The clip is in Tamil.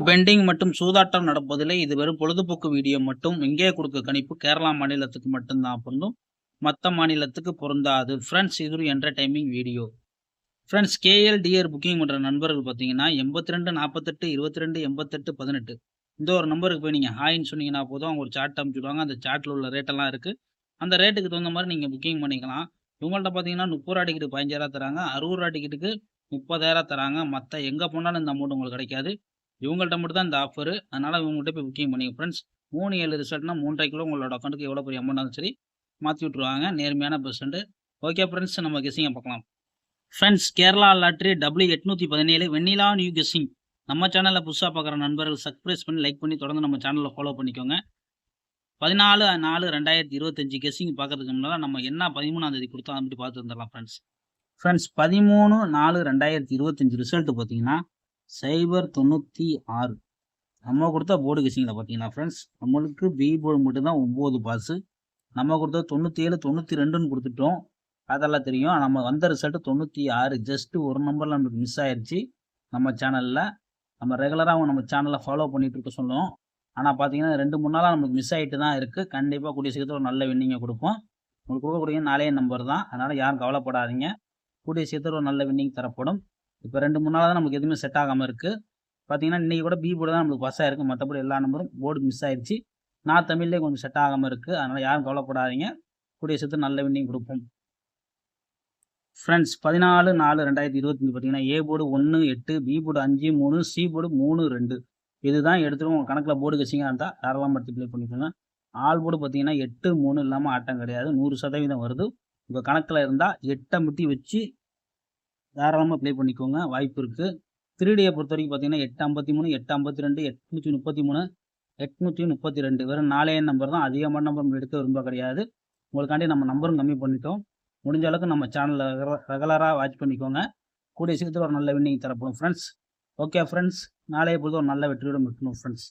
பெண்டிங் மற்றும் சூதாட்டம் நடப்பதில்லை. இது வெறும் பொழுதுபோக்கு வீடியோ மட்டும். இங்கே கொடுக்க கணிப்பு கேரளா மாநிலத்துக்கு மட்டும்தான் பொருந்தும். மற்ற மாநிலத்துக்கு பொருந்தாது. ஃப்ரெண்ட்ஸ், இது ஒரு என்டர்டைமிங் வீடியோ. ஃப்ரெண்ட்ஸ், கேஎல்டிஆர் புக்கிங் பண்ணுற நண்பர்கள் பார்த்தீங்கன்னா 82 48 22 88 18 இந்த ஒரு நம்பருக்கு போய் நீங்கள் ஹாய்ன்னு சொன்னீங்கன்னா போதும், அவங்க ஒரு சாட் அனுப்பிச்சுடுவாங்க. அந்த சாட்டில் உள்ள ரேட்டெல்லாம் இருக்குது. அந்த ரேட்டுக்கு தகுந்த மாதிரி நீங்கள் புக்கிங் பண்ணிக்கலாம். இவங்கள்ட்ட பார்த்தீங்கன்னா 30 ரூபா டிக்கெட்டு 15,000 தராங்க, 60 ரூபா டிக்கெட்டுக்கு 30,000 தராங்க. மற்ற எங்கே போனாலும் இந்த அமௌண்ட் உங்களுக்கு கிடைக்காது. இவங்கள்ட்ட மட்டும் தான் இந்த ஆஃபரு. அதனால் இவங்கள்ட்ட போய் புக்கிங் பண்ணிங்க ஃப்ரெண்ட்ஸ். 3/7 ரிசல்ட்னா 3:30 உங்களோட அக்கௌண்ட்டுக்கு எவ்வளோ பெரிய அமௌண்ட் இருந்தாலும் சரி மாற்றி விட்ருவாங்க. நேர்மையான பெர்சன்ட். ஓகே ஃப்ரெண்ட்ஸ், நம்ம கெஸ்ஸிங்கை பார்க்கலாம். ஃப்ரெண்ட்ஸ், கேரளா லாட்ரி W817 வெண்ணிலா நியூ கெஸ்ஸிங். நம்ம சேனலில் புதுசாக பார்க்குற நண்பர்கள் சப்ஸ்கிரைப் பண்ணி லைக் பண்ணி தொடர்ந்து நம்ம சேனலில் ஃபாலோ பண்ணிக்கோங்க. 14/4/2025 கெஸ்ஸிங் பார்க்கறதுக்கு முன்னால் நம்ம என்ன 13ஆம் தேதி கொடுத்தோம் அதை மட்டும் பார்த்து வந்துடலாம் ஃப்ரெண்ட்ஸ். 13/4/2025 ரிசல்ட் பார்த்தீங்கன்னா 096. நம்ம கொடுத்த போர்டு கெஸ்ஸிங்கில் பார்த்தீங்கன்னா ஃப்ரெண்ட்ஸ், நம்மளுக்கு பி போர்டு மட்டும்தான் 9 பாஸு. நம்ம கொடுத்தது 97 92ன்னு கொடுத்துட்டோம். அதெல்லாம் தெரியும். நம்ம வந்த ரிசல்ட்டு 96. ஜஸ்ட்டு ஒரு நம்பரில் நம்மளுக்கு மிஸ் ஆயிடுச்சு. நம்ம சேனலில் நம்ம ரெகுலராக நம்ம சேனலில் ஃபாலோ பண்ணிகிட்டு இருக்க சொல்லுவோம். ஆனால் பார்த்தீங்கன்னா 2-3 நாளாக நம்மளுக்கு மிஸ் ஆகிட்டு தான் இருக்குது. கண்டிப்பாக கூடிய சீக்கிரத்தில் ஒரு நல்ல வின்னிங்கை கொடுப்போம். உங்களுக்கு கொடுக்கக்கூடிய 4 நம்பர் தான். அதனால் யாரும் கவலைப்படாதீங்க. கூடிய சீக்கிரத்தில் ஒரு நல்ல வின்னிங் தரப்படும். இப்போ 2-3 நாளாக தான் நமக்கு எதுவுமே செட் ஆகாமல் இருக்குது. பார்த்தீங்கன்னா இன்றைக்கி கூட பி போர்டு தான் நம்மளுக்கு பாஸ் ஆகிருக்கு. மற்றபடி எல்லா நம்பரும் போர்டு மிஸ் ஆயிடுச்சு. நான் தமிழ்லேயே கொஞ்சம் செட் ஆகாமல் இருக்குது. அதனால் யாரும் கவலைப்படாதீங்க. கூடிய சீக்கிரத்தில் நல்ல வின்னிங் கொடுப்போம். ஃப்ரெண்ட்ஸ், 14/4/2025 பார்த்தீங்கன்னா A board 1 8, B board 5 3, C board 3 2. இதுதான் எடுத்துகிட்டு உங்கள் கணக்கில் போர்டு கெஸ்ஸிங்காக இருந்தால் தாராளமாக மல்டிப்ளை பண்ணிக்கோங்க. ஆல் போர்டு பார்த்தீங்கன்னா 8 3 இல்லாமல் ஆட்டம் கிடையாது. 100% வருது. உங்கள் கணக்கில் இருந்தால் 8 முட்டி வச்சு தாராளமாக ப்ளே பண்ணிக்கோங்க, வாய்ப்பு இருக்குது. 3Dயை பொறுத்த வரைக்கும் பார்த்தீங்கன்னா 853 852 833 832 வெறும் 4 நம்பர் தான். அதிகமான நம்பர் எடுக்க விரும்ப கிடையாது. உங்களுக்காண்டி நம்ம நம்பரும் கம்மி பண்ணிட்டோம். முடிஞ்ச அளவுக்கு நம்ம சேனலில் ரெகுலராக வாட்ச் பண்ணிக்கோங்க. கூடிய சீக்கிரத்தில் ஒரு நல்ல வின்னிங் தரப்படும் ஃப்ரெண்ட்ஸ். ஓகே ஃப்ரெண்ட்ஸ், நாளைய பொழுது ஒரு நல்ல வெற்றியோடு இருக்கணும் ஃப்ரெண்ட்ஸ்.